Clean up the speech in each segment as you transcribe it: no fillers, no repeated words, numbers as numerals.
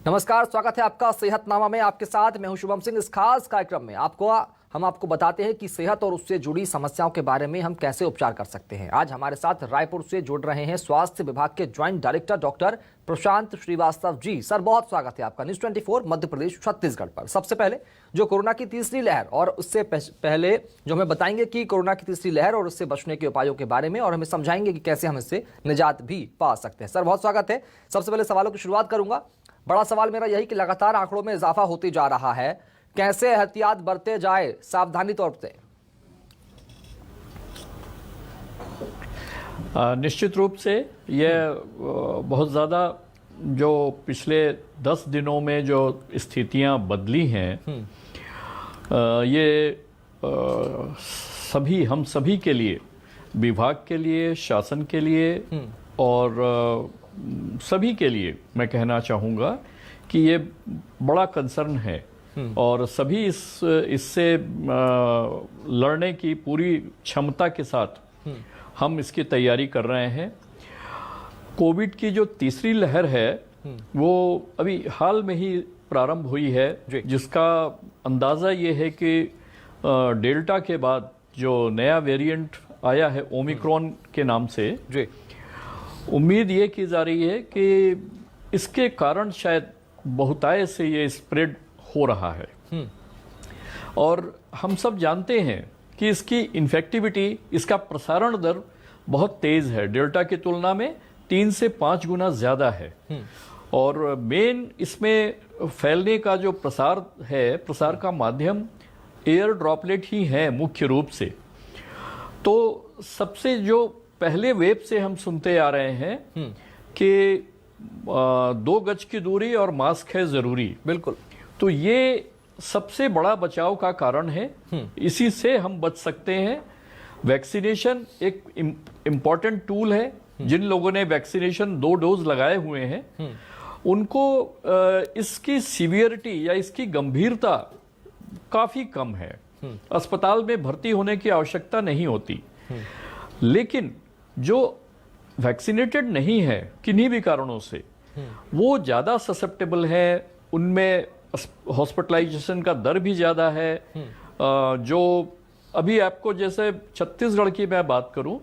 नमस्कार, स्वागत है आपका सेहतनामा में। आपके साथ मैं हूं शुभम सिंह। इस खास कार्यक्रम में हम आपको बताते हैं कि सेहत और उससे जुड़ी समस्याओं के बारे में हम कैसे उपचार कर सकते हैं। आज हमारे साथ रायपुर से जुड़ रहे हैं स्वास्थ्य विभाग के ज्वाइंट डायरेक्टर डॉक्टर प्रशांत श्रीवास्तव जी। सर, बहुत स्वागत है आपका न्यूज़ 24 मध्य प्रदेश छत्तीसगढ़ पर। सबसे पहले जो कोरोना की तीसरी लहर और उससे पहले जो हमें बताएंगे कि कोरोना की तीसरी लहर और उससे बचने के उपायों के बारे में, और हमें समझाएंगे कि कैसे हम इससे निजात भी पा सकते हैं। सर, बहुत स्वागत है। सबसे पहले सवालों की शुरुआत करूंगा। बड़ा सवाल मेरा यही कि लगातार आंकड़ों में इजाफा होते जा रहा है, कैसे एहतियात बरते जाए सावधानी तौर से? निश्चित रूप से यह बहुत ज़्यादा जो पिछले 10 दिनों में जो स्थितियां बदली हैं, ये हम सभी के लिए, विभाग के लिए, शासन के लिए और सभी के लिए मैं कहना चाहूँगा कि ये बड़ा कंसर्न है और सभी इससे लड़ने की पूरी क्षमता के साथ हम इसकी तैयारी कर रहे हैं। कोविड की जो तीसरी लहर है वो अभी हाल में ही प्रारंभ हुई है, जिसका अंदाज़ा ये है कि डेल्टा के बाद जो नया वेरिएंट आया है ओमिक्रॉन के नाम से, उम्मीद ये की जा रही है कि इसके कारण शायद बहुतायत से ये स्प्रेड हो रहा है। और हम सब जानते हैं कि इसकी इन्फेक्टिविटी, इसका प्रसारण दर बहुत तेज है, डेल्टा की तुलना में 3 से 5 गुना ज़्यादा है। और मेन इसमें फैलने का जो प्रसार है, प्रसार का माध्यम एयर ड्रॉपलेट ही है मुख्य रूप से। तो सबसे जो पहले वेव से हम सुनते आ रहे हैं कि 2 गज की दूरी और मास्क है जरूरी। बिल्कुल। तो ये सबसे बड़ा बचाव का कारण है, इसी से हम बच सकते हैं। वैक्सीनेशन एक इम्पॉर्टेंट टूल है। जिन लोगों ने वैक्सीनेशन 2 डोज लगाए हुए हैं उनको इसकी सीवियरिटी या इसकी गंभीरता काफी कम है, अस्पताल में भर्ती होने की आवश्यकता नहीं होती। लेकिन जो वैक्सीनेटेड नहीं है किन्हीं भी कारणों से, वो ज़्यादा ससेप्टेबल है, उनमें हॉस्पिटलाइजेशन का दर भी ज़्यादा है। जो अभी आपको जैसे छत्तीसगढ़ की मैं बात करूं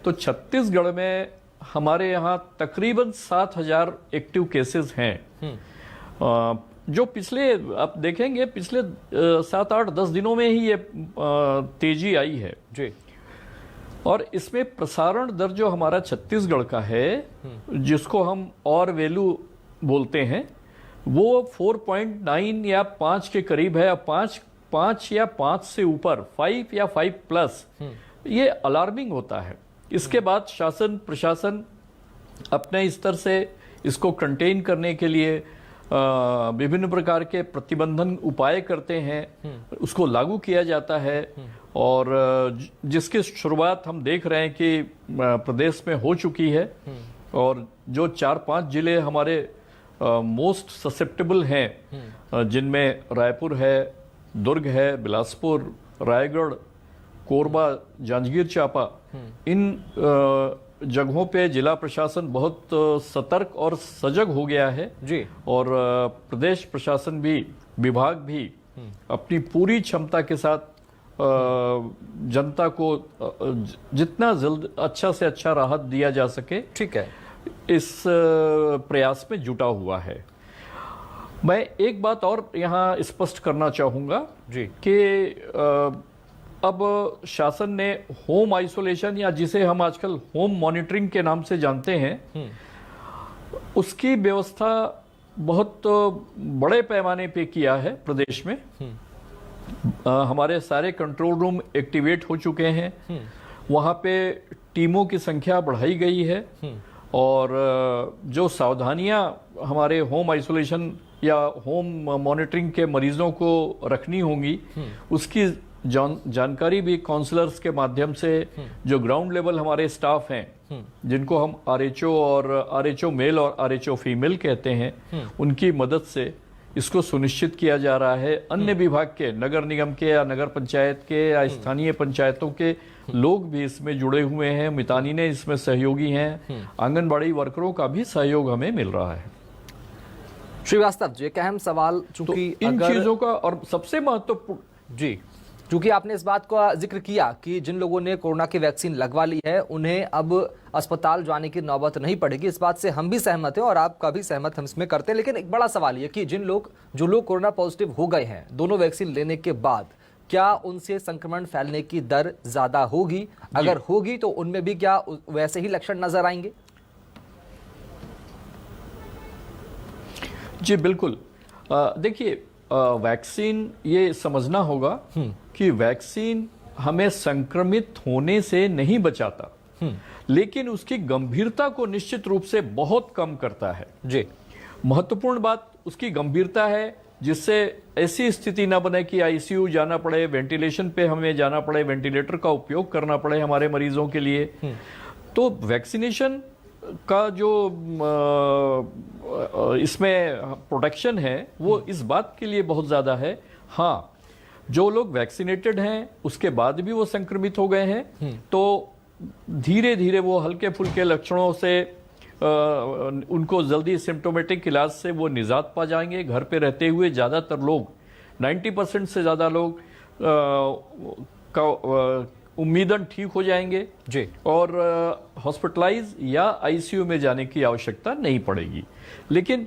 तो छत्तीसगढ़ में हमारे यहाँ तकरीबन 7,000 एक्टिव केसेस हैं। जो पिछले आप देखेंगे पिछले 7-8-10 दिनों में ही ये तेजी आई है जी। और इसमें प्रसारण दर जो हमारा छत्तीसगढ़ का है, जिसको हम और वैल्यू बोलते हैं, वो 4.9 या 5 के करीब है। 5 या 5 से ऊपर, 5 या 5+, ये अलार्मिंग होता है। इसके बाद शासन प्रशासन अपने स्तर से इसको कंटेन करने के लिए विभिन्न प्रकार के प्रतिबंधन उपाय करते हैं, उसको लागू किया जाता है। और जिसकी शुरुआत हम देख रहे हैं कि प्रदेश में हो चुकी है। और जो 4-5 जिले हमारे मोस्ट ससेप्टेबल हैं, जिनमें रायपुर है, दुर्ग है, बिलासपुर, रायगढ़, कोरबा, जांजगीर चांपा, इन जगहों पे जिला प्रशासन बहुत सतर्क और सजग हो गया है जी। और प्रदेश प्रशासन भी, विभाग भी अपनी पूरी क्षमता के साथ जनता को जितना जल्द अच्छा से अच्छा राहत दिया जा सके, ठीक है, इस प्रयास में जुटा हुआ है। मैं एक बात और यहाँ स्पष्ट करना चाहूँगा जी कि अब शासन ने होम आइसोलेशन, या जिसे हम आजकल होम मॉनिटरिंग के नाम से जानते हैं, उसकी व्यवस्था बहुत बड़े पैमाने पे किया है प्रदेश में। हमारे सारे कंट्रोल रूम एक्टिवेट हो चुके हैं, वहाँ पे टीमों की संख्या बढ़ाई गई है। और जो सावधानियां हमारे होम आइसोलेशन या होम मॉनिटरिंग के मरीजों को रखनी होंगी, उसकी जानकारी भी काउंसलर्स के माध्यम से, जो ग्राउंड लेवल हमारे स्टाफ हैं, जिनको हम आरएचओ और आरएचओ मेल और आरएचओ फीमेल कहते हैं, उनकी मदद से इसको सुनिश्चित किया जा रहा है। अन्य विभाग के, नगर निगम के या नगर पंचायत के या स्थानीय पंचायतों के लोग भी इसमें जुड़े हुए हैं, मितानिनें इसमें सहयोगी हैं, आंगनबाड़ी वर्करों का भी सहयोग हमें मिल रहा है। श्रीवास्तव जी, एक अहम सवाल, चूंकि तो इन चीजों का और सबसे महत्वपूर्ण जी, क्योंकि आपने इस बात का जिक्र किया कि जिन लोगों ने कोरोना की वैक्सीन लगवा ली है उन्हें अब अस्पताल जाने की नौबत नहीं पड़ेगी। इस बात से हम भी सहमत हैं और आपका भी सहमत हम इसमें करते हैं। लेकिन एक बड़ा सवाल ये कि जो लोग कोरोना पॉजिटिव हो गए हैं दोनों वैक्सीन लेने के बाद, क्या उनसे संक्रमण फैलने की दर ज्यादा होगी? अगर होगी तो उनमें भी क्या वैसे ही लक्षण नजर आएंगे? जी बिल्कुल। देखिए, वैक्सीन, ये समझना होगा कि वैक्सीन हमें संक्रमित होने से नहीं बचाता, लेकिन उसकी गंभीरता को निश्चित रूप से बहुत कम करता है। जी, महत्वपूर्ण बात उसकी गंभीरता है, जिससे ऐसी स्थिति ना बने कि आईसीयू जाना पड़े, वेंटिलेशन पे हमें जाना पड़े, वेंटिलेटर का उपयोग करना पड़े हमारे मरीजों के लिए। तो वैक्सीनेशन का जो इसमें प्रोटेक्शन है वो इस बात के लिए बहुत ज्यादा है। हाँ, जो लोग वैक्सीनेटेड हैं उसके बाद भी वो संक्रमित हो गए हैं तो धीरे धीरे वो हल्के फुल्के लक्षणों से उनको जल्दी सिम्टोमेटिक इलाज से वो निजात पा जाएंगे। घर पे रहते हुए ज्यादातर लोग, 90% से ज्यादा लोग उम्मीदन ठीक हो जाएंगे जी, और हॉस्पिटलाइज या आईसीयू में जाने की आवश्यकता नहीं पड़ेगी। लेकिन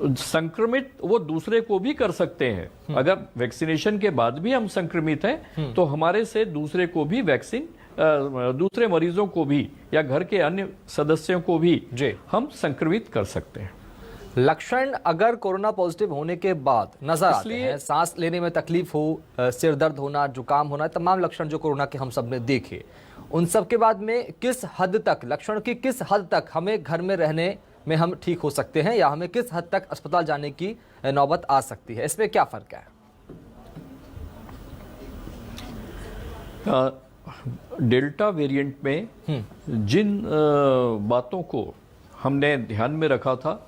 संक्रमित वो दूसरे को भी कर सकते हैं। अगर वैक्सीनेशन के बाद भी हम संक्रमित हैं तो हमारे से दूसरे को भी वैक्सीन, दूसरे मरीजों को भी या घर के अन्य सदस्यों को भी हम संक्रमित कर सकते हैं। लक्षण अगर कोरोना पॉजिटिव होने के बाद नजर आते हैं, सांस लेने में तकलीफ हो, सिर दर्द होना, जुकाम होना, तमाम लक्षण जो कोरोना के हम सब ने देखे, उन सब के बाद में किस हद तक लक्षण की किस हद तक हमें घर में रहने में हम ठीक हो सकते हैं या हमें किस हद तक अस्पताल जाने की नौबत आ सकती है? इसमें क्या फर्क है? डेल्टा वेरिएंट में जिन बातों को हमने ध्यान में रखा था,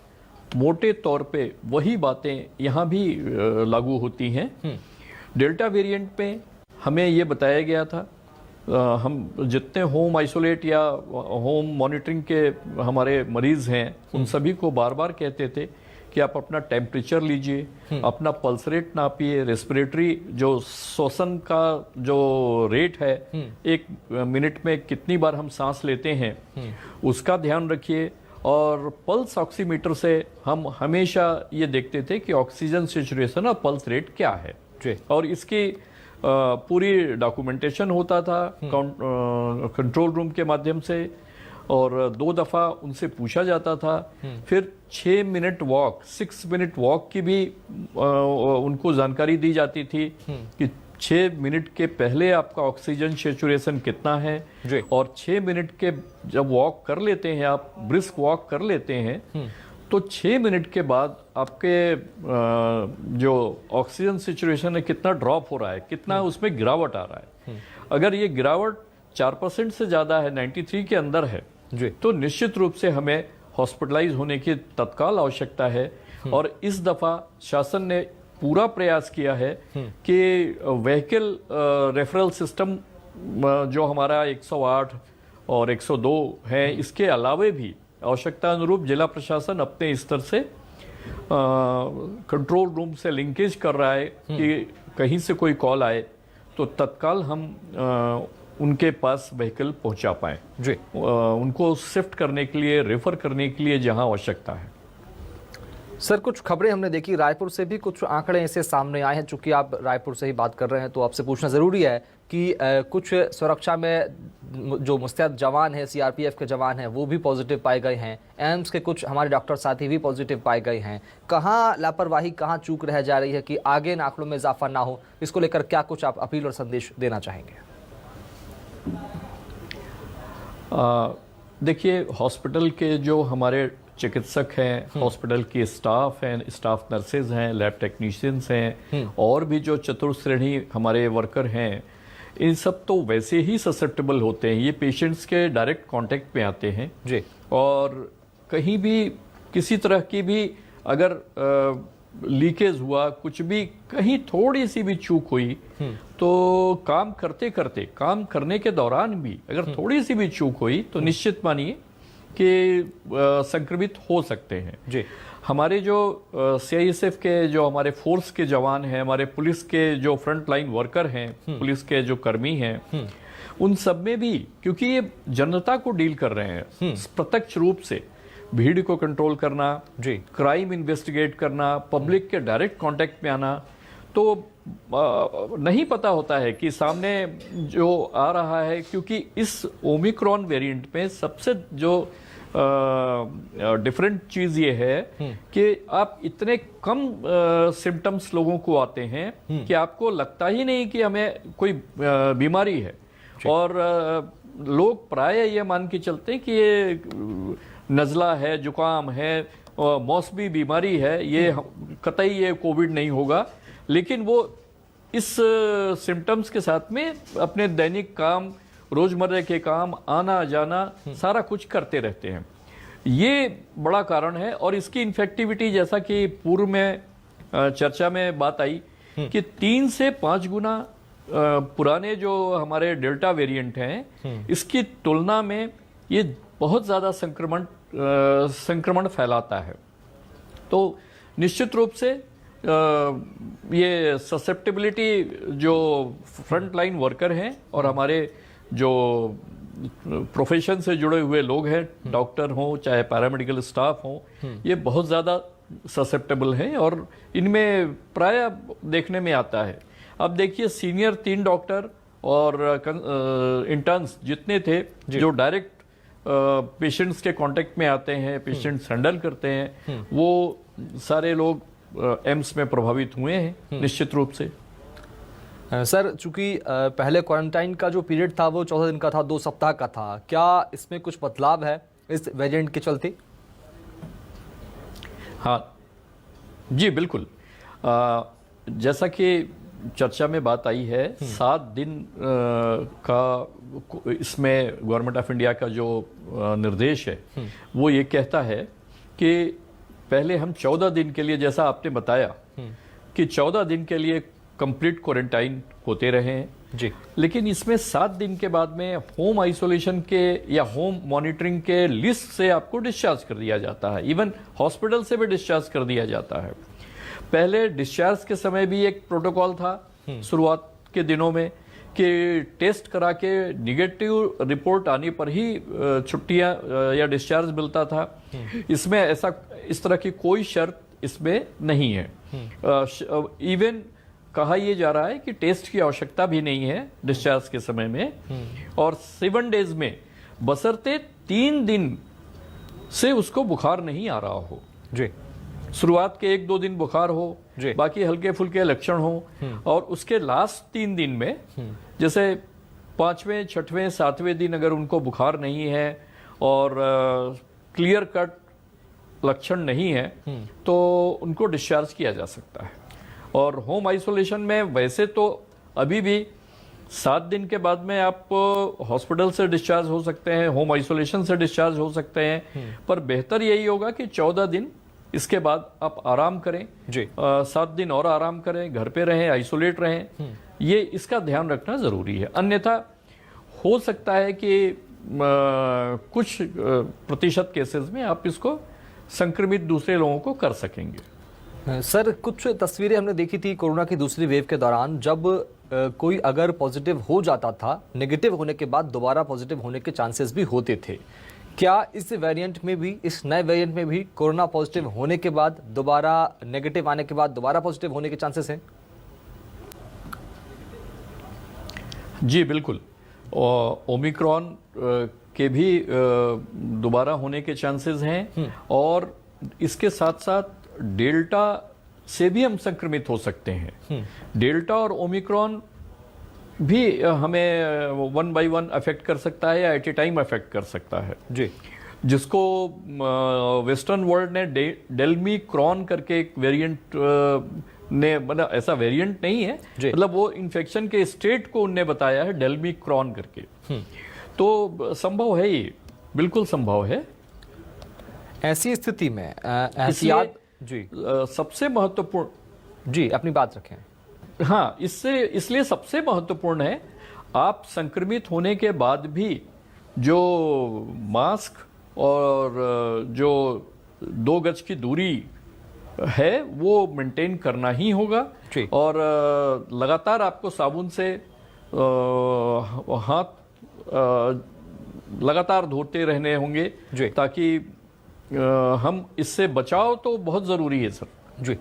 मोटे तौर पे वही बातें यहाँ भी लागू होती हैं। डेल्टा वेरिएंट में हमें ये बताया गया था, हम जितने होम आइसोलेट या होम मॉनिटरिंग के हमारे मरीज हैं उन सभी को बार बार कहते थे कि आप अपना टेम्परेचर लीजिए, अपना पल्स रेट नापिए, रेस्पिरेटरी जो श्वसन का जो रेट है, एक मिनट में कितनी बार हम सांस लेते हैं उसका ध्यान रखिए। और पल्स ऑक्सीमीटर से हम हमेशा ये देखते थे कि ऑक्सीजन सैचुरेशन और पल्स रेट क्या है, और इसकी पूरी डॉक्यूमेंटेशन होता था कंट्रोल रूम के माध्यम से, और 2 दफा उनसे पूछा जाता था। फिर 6 मिनट वॉक, 6 मिनट वॉक की भी उनको जानकारी दी जाती थी कि 6 मिनट के पहले आपका ऑक्सीजन सैचुरेशन कितना है, और 6 मिनट के जब वॉक कर लेते हैं, आप ब्रिस्क वॉक कर लेते हैं, तो 6 मिनट के बाद आपके जो ऑक्सीजन सैचुरेशन है कितना ड्रॉप हो रहा है, कितना उसमें गिरावट आ रहा है। अगर ये गिरावट 4% से ज्यादा है, 93 के अंदर है, तो निश्चित रूप से हमें हॉस्पिटलाइज होने की तत्काल आवश्यकता है। और इस दफा शासन ने पूरा प्रयास किया है कि व्हीकल रेफरल सिस्टम जो हमारा 108 और 102 है, इसके अलावे भी आवश्यकता अनुरूप जिला प्रशासन अपने स्तर से कंट्रोल रूम से लिंकेज कर रहा है कि कहीं से कोई कॉल आए तो तत्काल हम उनके पास व्हीकल पहुंचा पाएं, उनको शिफ्ट करने के लिए, रेफर करने के लिए जहां आवश्यकता है। सर, कुछ खबरें हमने देखी, रायपुर से भी कुछ आंकड़े ऐसे सामने आए हैं। चूंकि आप रायपुर से ही बात कर रहे हैं तो आपसे पूछना ज़रूरी है कि कुछ सुरक्षा में जो मुस्तैद जवान हैं, सीआरपीएफ के जवान हैं, वो भी पॉजिटिव पाए गए हैं। एम्स के कुछ हमारे डॉक्टर साथी भी पॉजिटिव पाए गए हैं। कहाँ लापरवाही, कहाँ चूक रह जा रही है कि आगे इन आंकड़ों में इजाफा ना हो? इसको लेकर क्या कुछ आप अपील और संदेश देना चाहेंगे? देखिए, हॉस्पिटल के जो हमारे चिकित्सक हैं, हॉस्पिटल की स्टाफ हैं, स्टाफ नर्सेज हैं, लैब टेक्नीशियंस हैं, और भी जो चतुर्श्रेणी हमारे वर्कर हैं, इन सब तो वैसे ही ससेप्टेबल होते हैं। ये पेशेंट्स के डायरेक्ट कांटेक्ट में आते हैं और कहीं भी किसी तरह की भी अगर लीकेज हुआ, कुछ भी कहीं थोड़ी सी भी चूक हुई तो काम करने के दौरान भी अगर थोड़ी सी भी चूक हुई तो निश्चित मानिए कि संक्रमित हो सकते हैं जी। हमारे जो CISF के जो हमारे फोर्स के जवान हैं, हमारे पुलिस के जो फ्रंट लाइन वर्कर हैं, पुलिस के जो कर्मी हैं, उन सब में भी, क्योंकि ये जनता को डील कर रहे हैं प्रत्यक्ष रूप से, भीड़ को कंट्रोल करना, जी, क्राइम इन्वेस्टिगेट करना, पब्लिक के डायरेक्ट कांटेक्ट में आना, तो नहीं पता होता है कि सामने जो आ रहा है, क्योंकि इस ओमिक्रॉन वेरिएंट में सबसे जो डिफरेंट चीज ये है कि आप इतने कम सिम्टम्स लोगों को आते हैं कि आपको लगता ही नहीं कि हमें कोई बीमारी है, और लोग प्राय ये मान के चलते हैं कि ये नज़ला है, जुकाम है, मौसमी बीमारी है, ये कतई ये कोविड नहीं होगा। लेकिन वो इस सिम्टम्स के साथ में अपने दैनिक काम, रोजमर्रा के काम, आना जाना सारा कुछ करते रहते हैं। ये बड़ा कारण है। और इसकी इन्फेक्टिविटी, जैसा कि पूर्व में चर्चा में बात आई कि 3 से 5 गुना पुराने जो हमारे डेल्टा वेरिएंट हैं, इसकी तुलना में ये बहुत ज़्यादा संक्रमण फैलाता है। तो निश्चित रूप से ये ससेप्टेबिलिटी जो फ्रंट लाइन वर्कर हैं और हमारे जो प्रोफेशन से जुड़े हुए लोग हैं, डॉक्टर हों चाहे पैरामेडिकल स्टाफ हों, ये बहुत ज़्यादा ससेप्टेबल हैं और इनमें प्राय देखने में आता है। अब देखिए, सीनियर 3 डॉक्टर और इंटर्न्स जितने थे जो डायरेक्ट पेशेंट्स के कांटेक्ट में आते हैं, पेशेंट्स हैंडल करते हैं, वो सारे लोग एम्स में प्रभावित हुए हैं निश्चित रूप से। सर, चूंकि पहले क्वारंटाइन का जो पीरियड था वो 14 दिन का था, 2 सप्ताह का था, क्या इसमें कुछ बदलाव है इस वेरिएंट के चलते? हाँ जी, बिल्कुल। जैसा कि चर्चा में बात आई है, 7 दिन का इसमें गवर्नमेंट ऑफ इंडिया का जो निर्देश है वो ये कहता है कि पहले हम 14 दिन के लिए, जैसा आपने बताया कि 14 दिन के लिए कंप्लीट क्वारंटाइन होते रहे हैं जी, लेकिन इसमें 7 दिन के बाद में होम आइसोलेशन के या होम मॉनिटरिंग के लिस्ट से आपको डिस्चार्ज कर दिया जाता है। इवन हॉस्पिटल से भी डिस्चार्ज कर दिया जाता है। पहले डिस्चार्ज के समय भी एक प्रोटोकॉल था शुरुआत के दिनों में कि टेस्ट करा के निगेटिव रिपोर्ट आने पर ही छुट्टियां या डिस्चार्ज मिलता था। इसमें इस तरह की कोई शर्त इसमें नहीं है। इवन कहा यह जा रहा है कि टेस्ट की आवश्यकता भी नहीं है डिस्चार्ज के समय में, और 7 डेज में बशर्ते 3 दिन से उसको बुखार नहीं आ रहा हो जी, शुरुआत के 1-2 दिन बुखार हो, बाकी हल्के फुल्के लक्षण हो, और उसके लास्ट 3 दिन में जैसे 5वें, 6वें, 7वें दिन अगर उनको बुखार नहीं है और क्लियर कट लक्षण नहीं है तो उनको डिस्चार्ज किया जा सकता है। और होम आइसोलेशन में वैसे तो अभी भी 7 दिन के बाद में आप हॉस्पिटल से डिस्चार्ज हो सकते हैं, होम आइसोलेशन से डिस्चार्ज हो सकते हैं, पर बेहतर यही होगा कि 14 दिन इसके बाद आप आराम करें जी, 7 दिन और आराम करें, घर पे रहें, आइसोलेट रहें। ये इसका ध्यान रखना जरूरी है। अन्यथा हो सकता है कि कुछ प्रतिशत केसेस में आप इसको संक्रमित दूसरे लोगों को कर सकेंगे। सर, कुछ तस्वीरें हमने देखी थी कोरोना की दूसरी वेव के दौरान, जब कोई अगर पॉजिटिव हो जाता था, नेगेटिव होने के बाद दोबारा पॉजिटिव होने के चांसेस भी होते थे। क्या इस वेरिएंट में भी, इस नए वेरिएंट में भी कोरोना पॉजिटिव होने के बाद दोबारा नेगेटिव आने के बाद दोबारा पॉजिटिव होने के चांसेस हैं? जी बिल्कुल, ओमिक्रॉन के भी दोबारा होने के चांसेस हैं, और इसके साथ साथ डेल्टा से भी हम संक्रमित हो सकते हैं। डेल्टा और ओमिक्रॉन भी हमें 1 by 1 अफेक्ट कर सकता है या एट ए टाइम अफेक्ट कर सकता है जी, जिसको वेस्टर्न वर्ल्ड ने डेल्मीक्रॉन करके एक वेरिएंट ने, मतलब ऐसा वेरिएंट नहीं है, मतलब वो इन्फेक्शन के स्टेट को उनने बताया है डेल्मीक्रॉन करके। तो संभव है, ये बिल्कुल संभव है। ऐसी स्थिति में एहतियात जी सबसे महत्वपूर्ण, जी अपनी बात रखें। हाँ, इसलिए सबसे महत्वपूर्ण है आप संक्रमित होने के बाद भी जो मास्क और जो 2 गज की दूरी है वो मेंटेन करना ही होगा। जी। और लगातार आपको साबुन से हाथ लगातार धोते रहने होंगे जी। ताकि हम इससे बचाव तो बहुत जरूरी है सर। जी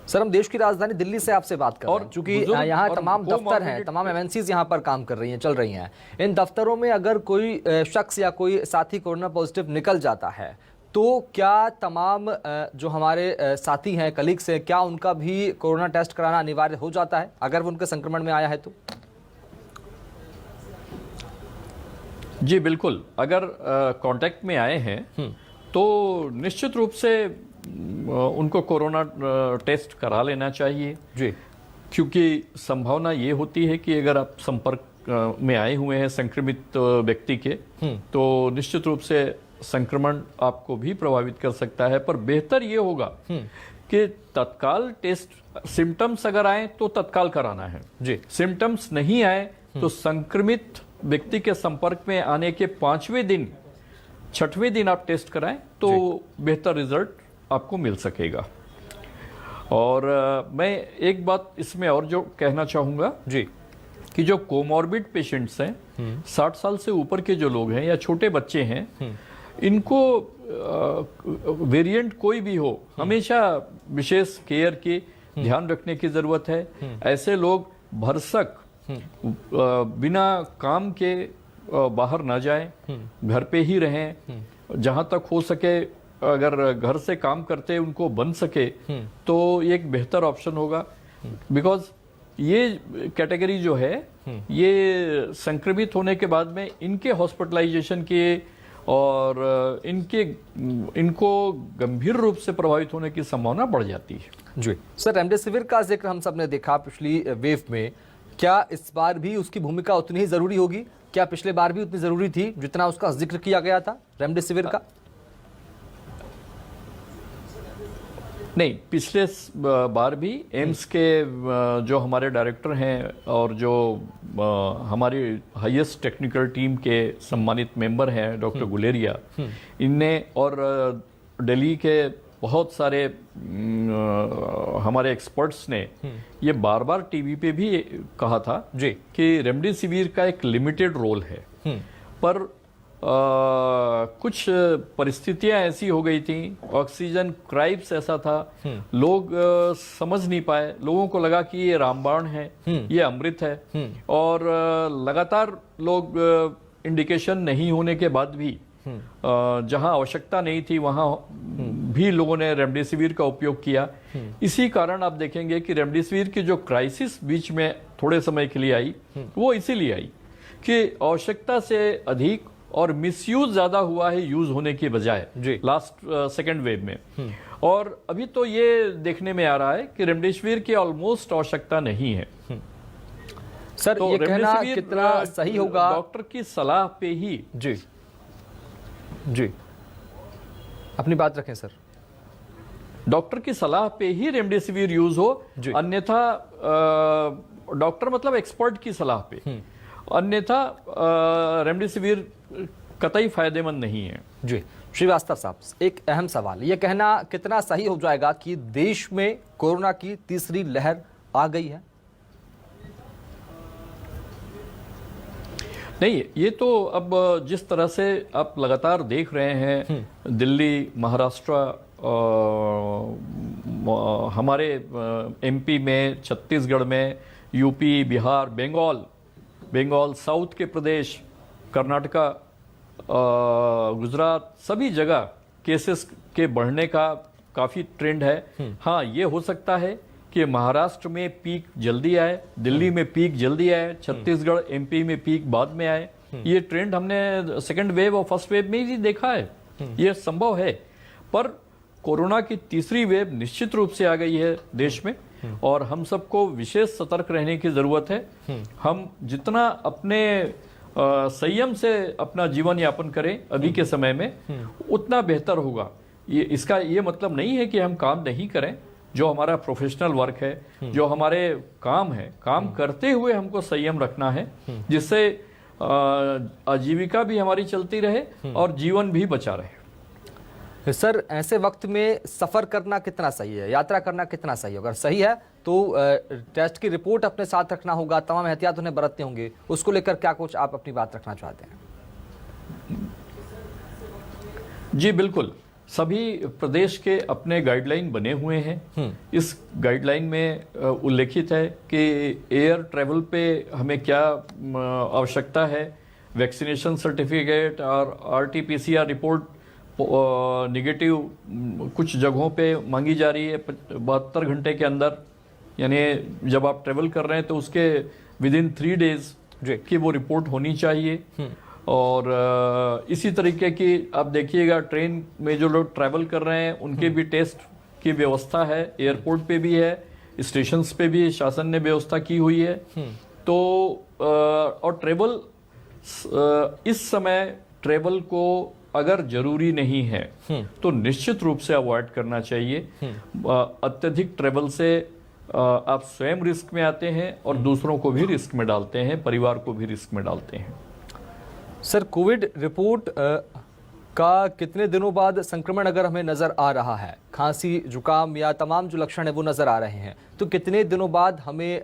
सर, हम देश की राजधानी दिल्ली से आपसे बात कर रहे हैं, चूंकि यहाँ तमाम दफ्तर हैं, तमाम एमएनसीज यहाँ पर काम कर रही हैं, चल रही हैं। इन दफ्तरों में अगर कोई शख्स या कोई साथी कोरोना पॉजिटिव निकल जाता है तो क्या तमाम जो हमारे साथी हैं, कलीग्स हैं, क्या उनका भी कोरोना टेस्ट कराना अनिवार्य हो जाता है अगर वो उनके संक्रमण में आया है तो? जी बिल्कुल, अगर कांटेक्ट में आए हैं तो निश्चित रूप से उनको कोरोना टेस्ट करा लेना चाहिए जी, क्योंकि संभावना ये होती है कि अगर आप संपर्क में आए हुए हैं संक्रमित व्यक्ति के तो निश्चित रूप से संक्रमण आपको भी प्रभावित कर सकता है। पर बेहतर ये होगा कि तत्काल टेस्ट, सिम्टम्स अगर आए तो तत्काल कराना है जी। सिम्टम्स नहीं आए तो संक्रमित व्यक्ति के संपर्क में आने के 5वें दिन, 6वें दिन आप टेस्ट कराएं तो बेहतर रिजल्ट आपको मिल सकेगा। और मैं एक बात इसमें और जो कहना चाहूंगा जी कि जो कोमॉर्बिड पेशेंट्स हैं, 60 साल से ऊपर के जो लोग हैं या छोटे बच्चे हैं, इनको वेरिएंट कोई भी हो हमेशा विशेष केयर की ध्यान रखने की जरूरत है। ऐसे लोग भरसक बिना काम के बाहर ना जाएं, घर पे ही रहें, जहां तक हो सके अगर घर से काम करते उनको बन सके तो एक बेहतर ऑप्शन होगा। बिकॉज ये कैटेगरी जो है ये संक्रमित होने के बाद में इनके हॉस्पिटलाइजेशन के और इनको गंभीर रूप से प्रभावित होने की संभावना बढ़ जाती है जी। सर, रेमडेसिविर का जिक्र हम सब ने देखा पिछली वेव में, क्या इस बार भी उसकी भूमिका उतनी ही जरूरी होगी? क्या पिछले बार भी उतनी जरूरी थी जितना उसका जिक्र किया गया था रेमडेसिविर का? नहीं, पिछले बार भी एम्स के जो हमारे डायरेक्टर हैं और जो हमारी हाईएस्ट टेक्निकल टीम के सम्मानित मेंबर हैं डॉक्टर गुलेरिया, इनने और दिल्ली के बहुत सारे हमारे एक्सपर्ट्स ने ये बार बार टीवी पे भी कहा था जी कि रेमडेसिविर का एक लिमिटेड रोल है। पर कुछ परिस्थितियां ऐसी हो गई थी, ऑक्सीजन क्राइब्स ऐसा था, लोग समझ नहीं पाए, लोगों को लगा कि ये रामबाण है, ये अमृत है, और लगातार लोग इंडिकेशन नहीं होने के बाद भी जहां आवश्यकता नहीं थी वहां भी लोगों ने रेमडेसिविर का उपयोग किया। इसी कारण आप देखेंगे कि रेमडेसिविर की जो क्राइसिस बीच में थोड़े समय के लिए आई वो इसीलिए आई कि आवश्यकता से अधिक और मिसयूज ज्यादा हुआ है यूज होने की बजाय लास्ट सेकेंड वेव में। और अभी तो ये देखने में आ रहा है कि रेमडेसिविर की ऑलमोस्ट आवश्यकता नहीं है। सर, तो ये कहना कितना सही होगा? डॉक्टर की सलाह पे ही जी अपनी बात रखें सर। डॉक्टर की सलाह पे ही रेमडेसिविर यूज हो, अन्यथा डॉक्टर मतलब एक्सपर्ट की सलाह पे, अन्यथा रेमडेसिविर कतई फायदेमंद नहीं है जी। श्रीवास्तव साहब, एक अहम सवाल, यह कहना कितना सही हो जाएगा कि देश में कोरोना की तीसरी लहर आ गई है? नहीं, ये तो अब जिस तरह से आप लगातार देख रहे हैं, दिल्ली, महाराष्ट्र, हमारे एमपी में, छत्तीसगढ़ में, यूपी, बिहार, बंगाल, साउथ के प्रदेश, कर्नाटका, गुजरात, सभी जगह केसेस के बढ़ने का काफी ट्रेंड है। हाँ, ये हो सकता है कि महाराष्ट्र में पीक जल्दी आए, दिल्ली में पीक जल्दी आए, छत्तीसगढ़, एमपी में पीक बाद में आए। ये ट्रेंड हमने सेकेंड वेव और फर्स्ट वेव में ही देखा है, ये संभव है। पर कोरोना की तीसरी वेव निश्चित रूप से आ गई है देश में और हम सबको विशेष सतर्क रहने की जरूरत है। हम जितना अपने संयम से अपना जीवन यापन करें अभी के समय में उतना बेहतर होगा। इसका ये मतलब नहीं है कि हम काम नहीं करें, जो हमारा प्रोफेशनल वर्क है, जो हमारे काम है, काम करते हुए हमको संयम रखना है, जिससे आजीविका भी हमारी चलती रहे और जीवन भी बचा रहे। सर, ऐसे वक्त में सफ़र करना कितना सही है, यात्रा करना कितना सही है? अगर सही है तो टेस्ट की रिपोर्ट अपने साथ रखना होगा, तमाम एहतियात उन्हें बरतने होंगे, उसको लेकर क्या कुछ आप अपनी बात रखना चाहते हैं? जी बिल्कुल, सभी प्रदेश के अपने गाइडलाइन बने हुए हैं। इस गाइडलाइन में उल्लेखित है कि एयर ट्रैवल पे हमें क्या आवश्यकता है, वैक्सीनेशन सर्टिफिकेट और RT-PCR रिपोर्ट नेगेटिव कुछ जगहों पे मांगी जा रही है 72 घंटे के अंदर, यानी जब आप ट्रेवल कर रहे हैं तो उसके विदिन 3 डेज की वो रिपोर्ट होनी चाहिए। और इसी तरीके की आप देखिएगा ट्रेन में जो लोग ट्रैवल कर रहे हैं उनके भी टेस्ट की व्यवस्था है, एयरपोर्ट पे भी है, स्टेशंस पे भी शासन ने व्यवस्था की हुई है। तो और ट्रेवल इस समय ट्रेवल को अगर जरूरी नहीं है तो निश्चित रूप से अवॉइड करना चाहिए। अत्यधिक ट्रेवल से आप स्वयं रिस्क में आते हैं और दूसरों को भी रिस्क में डालते हैं, परिवार को भी रिस्क में डालते हैं। सर, कोविड रिपोर्ट का कितने दिनों बाद संक्रमण अगर हमें नज़र आ रहा है, खांसी, जुकाम या तमाम जो लक्षण है वो नज़र आ रहे हैं, तो कितने दिनों बाद हमें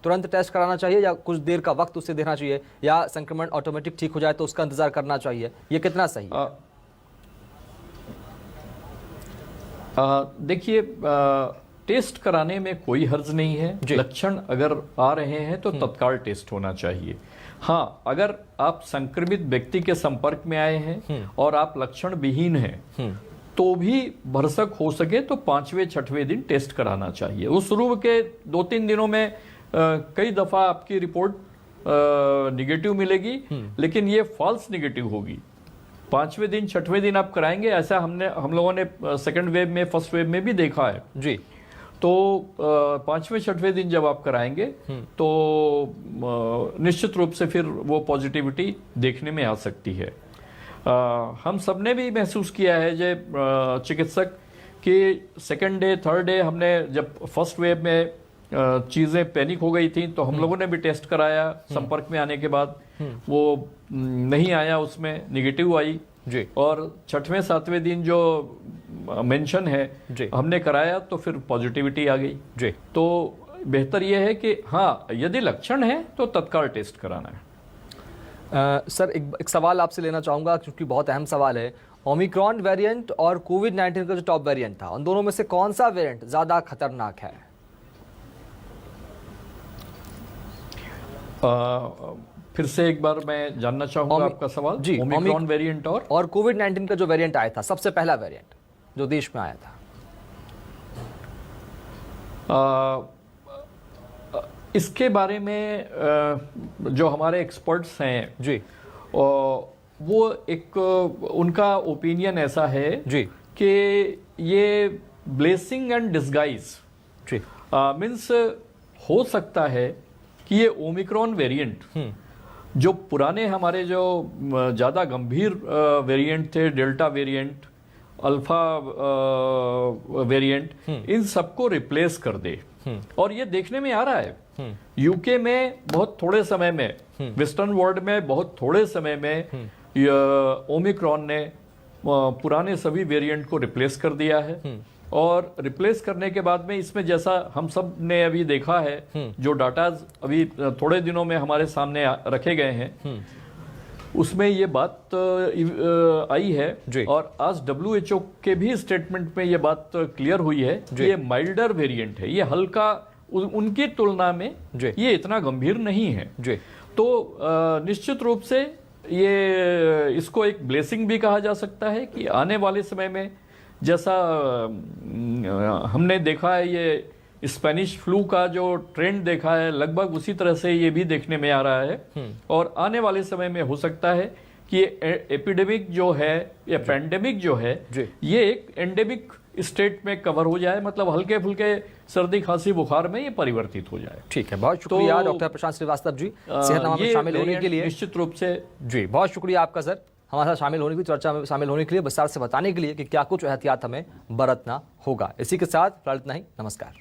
तुरंत टेस्ट कराना चाहिए या कुछ देर का वक्त उसे देना चाहिए, या संक्रमण ऑटोमेटिक ठीक हो जाए तो उसका इंतजार करना चाहिए? ये कितना सही है? देखिए, टेस्ट कराने में कोई हर्ज नहीं है। लक्षण अगर आ रहे हैं तो तत्काल टेस्ट होना चाहिए। हाँ, अगर आप संक्रमित व्यक्ति के संपर्क में आए हैं और आप लक्षण विहीन हैं तो भी भरसक हो सके तो 5वें 6वें दिन टेस्ट कराना चाहिए। उस शुरू के 2-3 दिनों में कई दफा आपकी रिपोर्ट निगेटिव मिलेगी, लेकिन ये फॉल्स निगेटिव होगी। 5वें दिन 6वें दिन आप कराएंगे, ऐसा हम लोगों ने सेकंड वेव में, फर्स्ट वेव में भी देखा है जी। तो 5वें 6वें दिन जब आप कराएंगे तो निश्चित रूप से फिर वो पॉजिटिविटी देखने में आ सकती है। हम सबने भी महसूस किया है जो चिकित्सक कि सेकंड डे, थर्ड डे हमने जब फर्स्ट वेव में चीज़ें पैनिक हो गई थी तो हम लोगों ने भी टेस्ट कराया संपर्क में आने के बाद, वो नहीं आया, उसमें निगेटिव आई जी। और 6वें 7वें दिन जो मेंशन है हमने कराया तो फिर पॉजिटिविटी आ गई जी। तो बेहतर यह है कि हाँ, यदि लक्षण है तो तत्काल टेस्ट कराना है। सर, एक सवाल आपसे लेना चाहूँगा क्योंकि बहुत अहम सवाल है। ओमिक्रॉन वेरिएंट और कोविड-19 का जो टॉप वेरिएंट था, उन दोनों में से कौन सा वेरिएंट ज़्यादा खतरनाक है? फिर से एक बार मैं जानना चाहूँगा आपका सवाल जी। ओमिक्रॉन वेरिएंट और कोविड-19 का जो वेरिएंट आया था, सबसे पहला वेरिएंट जो देश में आया था। इसके बारे में जो हमारे एक्सपर्ट्स हैं जी, वो एक उनका ओपिनियन ऐसा है जी कि ये ब्लेसिंग एंड डिस्गाइज जी, मीन्स हो सकता है कि ये ओमिक्रॉन वेरिएंट जो पुराने हमारे जो ज़्यादा गंभीर वेरिएंट थे, डेल्टा वेरिएंट, अल्फा वेरिएंट, इन सबको रिप्लेस कर दे। और ये देखने में आ रहा है यूके में बहुत थोड़े समय में, वेस्टर्न वर्ल्ड में बहुत थोड़े समय में ओमिक्रॉन ने पुराने सभी वेरिएंट को रिप्लेस कर दिया है। और रिप्लेस करने के बाद में इसमें जैसा हम सब ने अभी देखा है, जो डाटा अभी थोड़े दिनों में हमारे सामने रखे गए हैं, उसमें ये बात आई है। और आज WHO के भी स्टेटमेंट में ये बात क्लियर हुई है कि ये माइल्डर वेरिएंट है, ये हल्का, उनकी तुलना में ये इतना गंभीर नहीं है। तो निश्चित रूप से ये इसको एक ब्लेसिंग भी कहा जा सकता है कि आने वाले समय में जैसा हमने देखा है, ये स्पेनिश फ्लू का जो ट्रेंड देखा है, लगभग उसी तरह से ये भी देखने में आ रहा है। और आने वाले समय में हो सकता है कि ये एपिडेमिक जो है या पैंडेमिक जो है, ये एक एंडेमिक स्टेट में कवर हो जाए, मतलब हल्के फुल्के सर्दी खांसी बुखार में ये परिवर्तित हो जाए। ठीक है, बहुत शुक्रिया डॉक्टर प्रशांत श्रीवास्तव जी सेहतनामा में शामिल होने के लिए। निश्चित रूप से जी, बहुत शुक्रिया आपका सर, हमारे साथ शामिल होने की, चर्चा में शामिल होने के लिए, विस्तार से बताने के लिए कि क्या कुछ एहतियात हमें बरतना होगा। इसी के साथ फिलहाल इतना ही, नमस्कार।